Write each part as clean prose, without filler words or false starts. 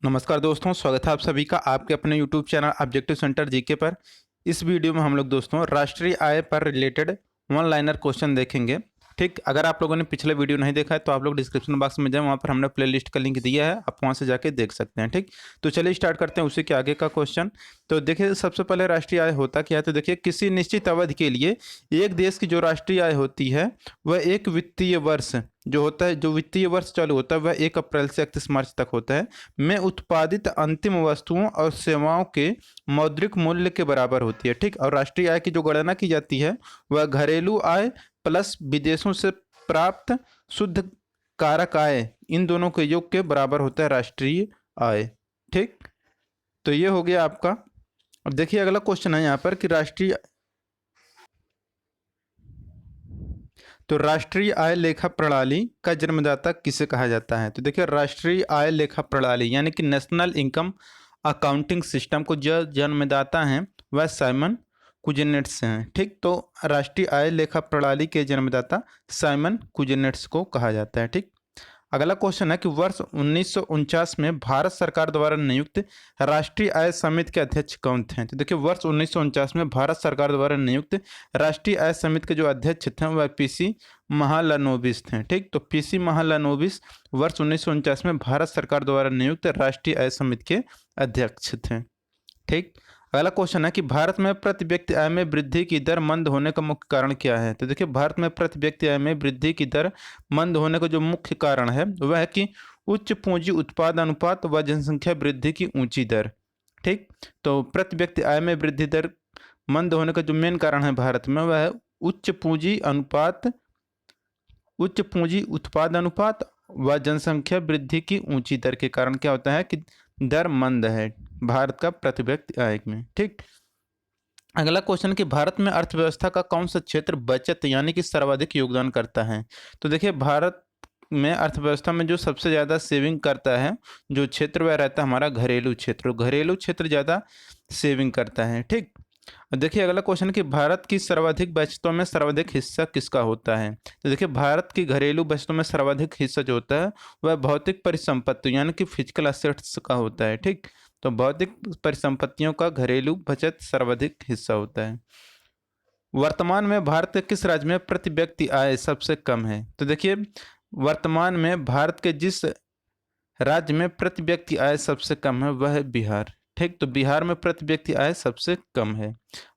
नमस्कार दोस्तों, स्वागत है आप सभी का आपके अपने YouTube channel objective centre GK पर। इस वीडियो में हम लोग दोस्तों राष्ट्रीय आय पर रिलेटेड वन लाइनर क्वेश्चन देखेंगे। ठीक, अगर आप लोगों ने पिछले वीडियो नहीं देखा है तो आप लोग डिस्क्रिप्शन बॉक्स में जाएं, वहाँ पर हमने प्लेलिस्ट का लिंक दिया है, आप वहाँ से जाके देख सकते हैं। ठीक, तो चलिए स्टार्ट करते हैं उसी के आगे का क्वेश्चन। तो देखिए, सबसे पहले राष्ट्रीय आय होता क्या है। तो देखिए, किसी निश्चित अवधि के लिए एक देश की जो राष्ट्रीय आय होती है वह एक वित्तीय वर्ष जो होता है, जो वित्तीय वर्ष चालू होता है वह 1 अप्रैल से 31 मार्च तक होता है, में उत्पादित अंतिम वस्तुओं और सेवाओं के मौद्रिक मूल्य के बराबर होती है। ठीक, और राष्ट्रीय आय की जो गणना की जाती है वह घरेलू आय प्लस विदेशों से प्राप्त शुद्ध कारक आय, इन दोनों के योग के बराबर होता है राष्ट्रीय आय। ठीक, तो ये हो गया आपका। अब देखिए अगला क्वेश्चन है यहाँ पर कि राष्ट्रीय आय लेखा प्रणाली का जन्मदाता किसे कहा जाता है। तो देखिए, राष्ट्रीय आय लेखा प्रणाली यानी कि नेशनल इनकम अकाउंटिंग सिस्टम को जो जन्मदाता हैं वह साइमन कुजनेट्स हैं। ठीक, तो राष्ट्रीय आय लेखा प्रणाली के जन्मदाता साइमन कुजनेट्स को कहा जाता है। ठीक, अगला क्वेश्चन है कि वर्ष 1949 में भारत सरकार द्वारा नियुक्त राष्ट्रीय आय समिति के अध्यक्ष कौन थे। तो देखिए, वर्ष 1949 में भारत सरकार द्वारा नियुक्त राष्ट्रीय आय समिति के जो अध्यक्ष थे वह पीसी महालनोबिस थे। ठीक, तो पीसी महालनोबिस वर्ष 1949 में भारत सरकार द्वारा नियुक्त राष्ट्रीय आय समिति के अध्यक्ष थे। ठीक, अगला क्वेश्चन है कि भारत में प्रति व्यक्ति आय में वृद्धि की दर मंद होने का मुख्य कारण क्या है। तो देखिए, भारत में प्रति व्यक्ति आय में वृद्धि की दर मंद होने का जो मुख्य कारण है वह है कि उच्च पूंजी उत्पाद अनुपात व जनसंख्या वृद्धि की ऊंची दर। ठीक, तो प्रति व्यक्ति आय में वृद्धि दर मंद होने का जो मेन कारण है भारत में वह है उच्च पूंजी उत्पाद अनुपात व जनसंख्या वृद्धि की ऊंची दर के कारण क्या होता है कि दर मंद है भारत का प्रति व्यक्ति आय में। ठीक, अगला क्वेश्चन कि भारत में अर्थव्यवस्था का कौन सा क्षेत्र बचत यानी कि सर्वाधिक योगदान करता है। तो देखिए, भारत में अर्थव्यवस्था में जो सबसे ज़्यादा सेविंग करता है जो क्षेत्र वह रहता है हमारा घरेलू क्षेत्र। घरेलू क्षेत्र ज़्यादा सेविंग करता है। ठीक, देखिए अगला क्वेश्चन कि भारत की सर्वाधिक बचतों में सर्वाधिक हिस्सा किसका होता है। तो देखिए, भारत की घरेलू बचतों में सर्वाधिक हिस्सा जो होता है वह भौतिक परिसंपत्ति यानी कि फिजिकल असेट्स का होता है। ठीक, तो भौतिक परिसंपत्तियों का घरेलू बचत सर्वाधिक हिस्सा होता है। वर्तमान में भारत के किस राज्य में प्रति व्यक्ति आय सबसे कम है। तो देखिए, वर्तमान में भारत के जिस राज्य में प्रति व्यक्ति आय सबसे कम है वह है बिहार। ठीक, तो बिहार में प्रति व्यक्ति आय सबसे कम है।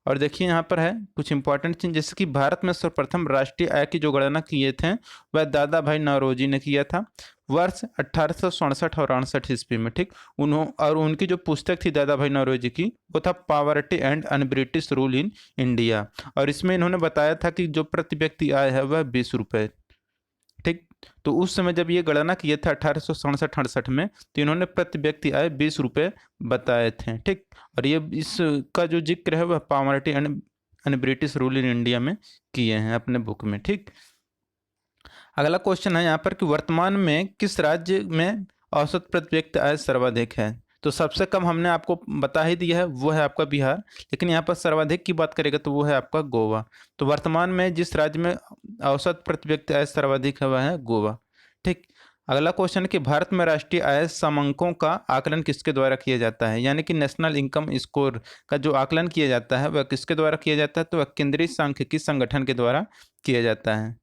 और देखिए यहाँ पर है कुछ इंपॉर्टेंट चीज, जैसे कि भारत में सर्वप्रथम राष्ट्रीय आय की जो गणना किए थे वह दादा भाई नौरोजी ने किया था वर्ष 1867 और 68 ईस्वी में। ठीक, और उनकी जो पुस्तक थी दादा भाई नौरोजी की वो था poverty and un British rule in India, और इसमें इन्होंने बताया था कि जो प्रति व्यक्ति आय है वह 20 रुपये। ठीक, तो उस समय जब ये गणना किए थे 1867-68 में तो इन्होंने प्रति व्यक्ति आय 20 रुपये बताए थे। ठीक, और ये इसका जो जिक्र है वह poverty and British rule in India में किए हैं अपने बुक में। ठीक, अगला क्वेश्चन है यहाँ पर कि वर्तमान में किस राज्य में औसत प्रति व्यक्ति आय सर्वाधिक है। तो सबसे कम हमने आपको बता ही दिया है वो है आपका बिहार, लेकिन यहाँ पर सर्वाधिक की बात करेगा तो वो है आपका गोवा। तो वर्तमान में जिस राज्य में औसत प्रति व्यक्ति आय सर्वाधिक है वह है गोवा। ठीक, अगला क्वेश्चन कि भारत में राष्ट्रीय आय समांकों का आकलन किसके द्वारा किया जाता है, यानी कि नेशनल इनकम स्कोर का जो आकलन किया जाता है वह किसके द्वारा किया जाता है। तो वह केंद्रीय सांख्यिकी संगठन के द्वारा किया जाता है।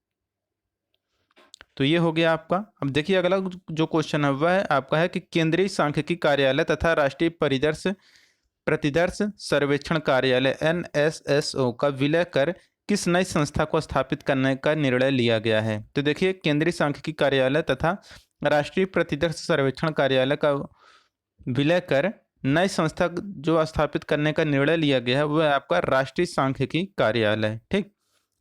तो ये हो गया आपका। अब देखिए अगला जो क्वेश्चन है वह आपका है कि केंद्रीय सांख्यिकी कार्यालय तथा राष्ट्रीय प्रतिदर्श सर्वेक्षण कार्यालय NSSO का विलय कर किस नई संस्था को स्थापित करने का निर्णय लिया गया है। तो देखिए, केंद्रीय सांख्यिकी कार्यालय तथा राष्ट्रीय प्रतिदर्श सर्वेक्षण कार्यालय का विलय कर नई संस्था जो स्थापित करने का निर्णय लिया गया है वह आपका राष्ट्रीय सांख्यिकी कार्यालय। ठीक,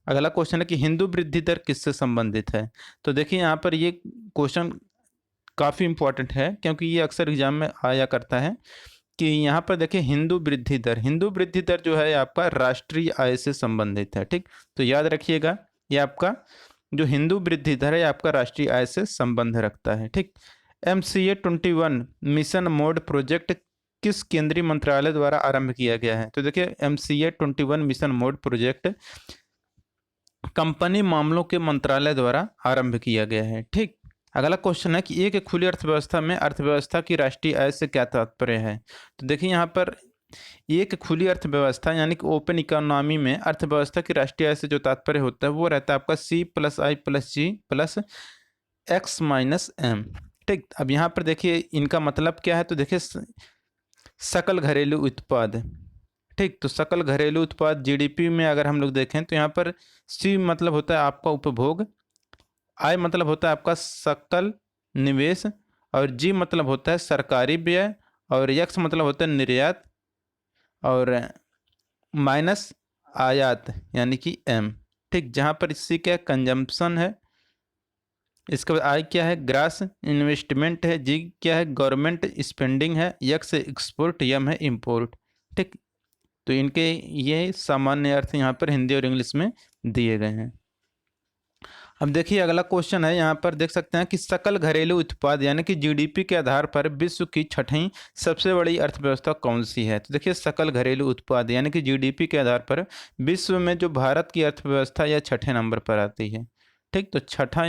अगला क्वेश्चन है कि हिंदू वृद्धि दर किससे संबंधित है। तो देखिए, यहाँ पर ये क्वेश्चन काफ़ी इंपॉर्टेंट है क्योंकि ये अक्सर एग्जाम में आया करता है कि यहाँ पर देखिए हिंदू वृद्धि दर जो है आपका राष्ट्रीय आय से संबंधित है। ठीक, तो याद रखिएगा ये आपका जो हिंदू वृद्धि दर है आपका राष्ट्रीय आय से संबंध रखता है। ठीक, MCA 21 मिशन मोड प्रोजेक्ट किस केंद्रीय मंत्रालय द्वारा आरंभ किया गया है। तो देखिए, MCA 21 mission mode project company मामलों के मंत्रालय द्वारा आरंभ किया गया है। ठीक, अगला क्वेश्चन है कि एक खुली अर्थव्यवस्था में अर्थव्यवस्था की राष्ट्रीय आय से क्या तात्पर्य है। तो देखिए यहाँ पर एक खुली अर्थव्यवस्था यानी कि ओपन इकोनॉमी में अर्थव्यवस्था की राष्ट्रीय आय से जो तात्पर्य होता है वो रहता है आपका C+I+G+X-M। ठीक, अब यहाँ पर देखिए इनका मतलब क्या है, तो देखिए सकल घरेलू उत्पाद। ठीक, तो सकल घरेलू उत्पाद जीडीपी में अगर हम लोग देखें तो यहाँ पर सी मतलब होता है आपका उपभोग, आई मतलब होता है आपका सकल निवेश, और जी मतलब होता है सरकारी व्यय, और यक्स मतलब होता है निर्यात, और माइनस आयात यानी कि एम। ठीक, जहाँ पर सी क्या कंजम्पशन है, इसके बाद आई क्या है ग्रास इन्वेस्टमेंट है, जी क्या है गवर्नमेंट स्पेंडिंग है, यक्स एक्सपोर्ट, यम है इंपोर्ट। ठीक, तो इनके ये सामान्य अर्थ यहाँ पर हिंदी और इंग्लिश में दिए गए हैं। अब देखिए अगला क्वेश्चन है, यहाँ पर देख सकते हैं कि सकल घरेलू उत्पाद यानी कि जीडीपी के आधार पर विश्व की छठी सबसे बड़ी अर्थव्यवस्था कौन सी है। तो देखिए सकल घरेलू उत्पाद यानी कि जीडीपी के आधार पर विश्व में जो भारत की अर्थव्यवस्था यह छठे नंबर पर आती है। ठीक, तो छठा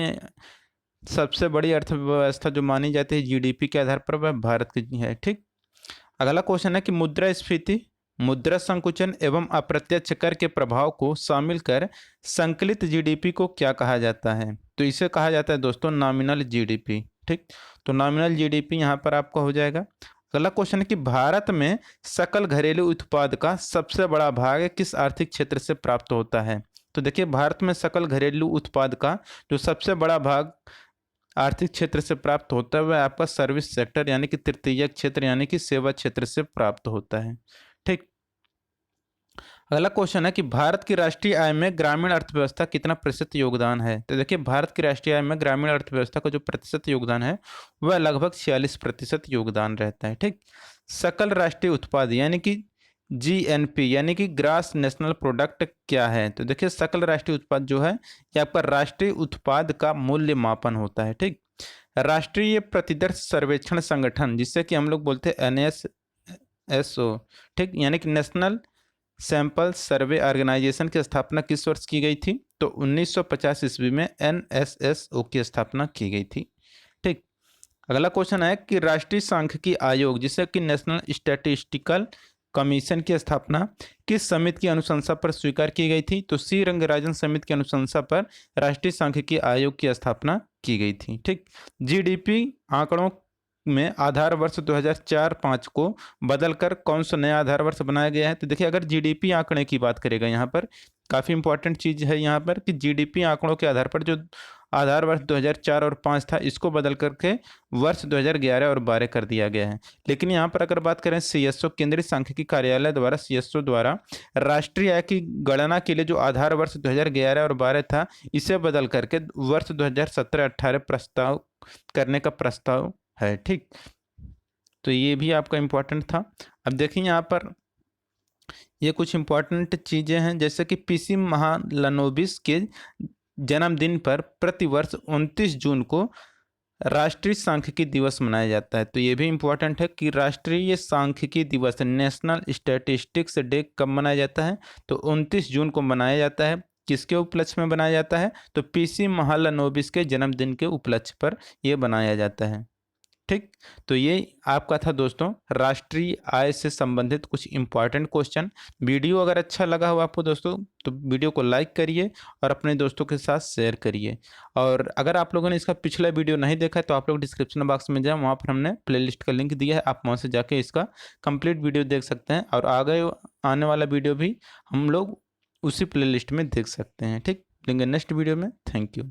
सबसे बड़ी अर्थव्यवस्था जो मानी जाती है जीडीपी के आधार पर वह भारत की है। ठीक, अगला क्वेश्चन है कि मुद्रास्फीति, मुद्रा संकुचन एवं अप्रत्यक्ष कर के प्रभाव को शामिल कर संकलित जीडीपी को क्या कहा जाता है। तो इसे कहा जाता है दोस्तों नॉमिनल जीडीपी। ठीक, तो नॉमिनल जीडीपी यहाँ पर आपका हो जाएगा। अगला क्वेश्चन है कि भारत में सकल घरेलू उत्पाद का सबसे बड़ा भाग किस आर्थिक क्षेत्र से प्राप्त होता है। तो देखिए भारत में सकल घरेलू उत्पाद का जो सबसे बड़ा भाग आर्थिक क्षेत्र से प्राप्त होता है वह आपका सर्विस सेक्टर यानी कि तृतीय क्षेत्र यानी कि सेवा क्षेत्र से प्राप्त होता है। ठीक, अगला क्वेश्चन है कि भारत की राष्ट्रीय आय में ग्रामीण अर्थव्यवस्था कितना प्रतिशत योगदान है। तो देखिए भारत की राष्ट्रीय आय में ग्रामीण अर्थव्यवस्था का जो प्रतिशत योगदान है वह लगभग 46% योगदान रहता है। ठीक, सकल राष्ट्रीय उत्पाद यानी कि जीएनपी यानी कि ग्रास नेशनल प्रोडक्ट क्या है। तो देखिए सकल राष्ट्रीय उत्पाद जो है ये आपका राष्ट्रीय उत्पाद का मूल्य मापन होता है। ठीक, राष्ट्रीय प्रतिदर्श सर्वेक्षण संगठन जिससे कि हम लोग बोलते हैं NSSO। ठीक, यानी कि नेशनल सैंपल सर्वे ऑर्गेनाइजेशन की स्थापना किस वर्ष की गई थी। तो 1950 ईस्वी में NSSO की स्थापना की गई थी। ठीक, अगला क्वेश्चन है कि राष्ट्रीय सांख्यिकी आयोग जिसे कि नेशनल स्टैटिस्टिकल कमीशन की स्थापना किस समिति की अनुशंसा पर स्वीकार की गई थी। तो सी रंगराजन समिति की अनुशंसा पर राष्ट्रीय सांख्यिकी आयोग की स्थापना की गई थी। ठीक, जीडीपी आंकड़ों में आधार वर्ष 2004-5 को बदलकर कौन सा नया आधार वर्ष बनाया गया है। तो देखिए अगर जीडीपी आंकड़े की बात करेगा यहाँ पर काफ़ी इंपॉर्टेंट चीज़ है यहाँ पर कि जीडीपी आंकड़ों के आधार पर जो आधार वर्ष 2004 और 5 था इसको बदल करके वर्ष 2011 और 12 कर दिया गया है। लेकिन यहाँ पर अगर बात करें CSO केंद्रीय सांख्यिकी कार्यालय द्वारा CSO द्वारा राष्ट्रीय आय की गणना के लिए जो आधार वर्ष 2011 और 12 था इसे बदल करके वर्ष 2017-18 प्रस्ताव करने का प्रस्ताव है। ठीक, तो ये भी आपका इम्पोर्टेंट था। अब देखिए यहाँ पर ये कुछ इम्पोर्टेंट चीज़ें हैं जैसे कि PC महालनोबिस के जन्मदिन पर प्रतिवर्ष 29 जून को राष्ट्रीय सांख्यिकी दिवस मनाया जाता है। तो ये भी इम्पोर्टेंट है कि राष्ट्रीय सांख्यिकी दिवस नेशनल स्टैटिस्टिक्स डे कब मनाया जाता है। तो 29 जून को मनाया जाता है। किसके उपलक्ष्य में बनाया जाता है। तो PC महालनोबिस के जन्मदिन के उपलक्ष्य पर यह बनाया जाता है। ठीक, तो ये आपका था दोस्तों राष्ट्रीय आय से संबंधित कुछ इंपॉर्टेंट क्वेश्चन। वीडियो अगर अच्छा लगा हो आपको दोस्तों तो वीडियो को लाइक करिए और अपने दोस्तों के साथ शेयर करिए। और अगर आप लोगों ने इसका पिछला वीडियो नहीं देखा है तो आप लोग डिस्क्रिप्शन बॉक्स में जाएं, वहाँ पर हमने प्लेलिस्ट का लिंक दिया है, आप वहाँ से जाके इसका कंप्लीट वीडियो देख सकते हैं और आगे आने वाला वीडियो भी हम लोग उसी प्लेलिस्ट में देख सकते हैं। ठीक, लेंगे नेक्स्ट वीडियो में। Thank you.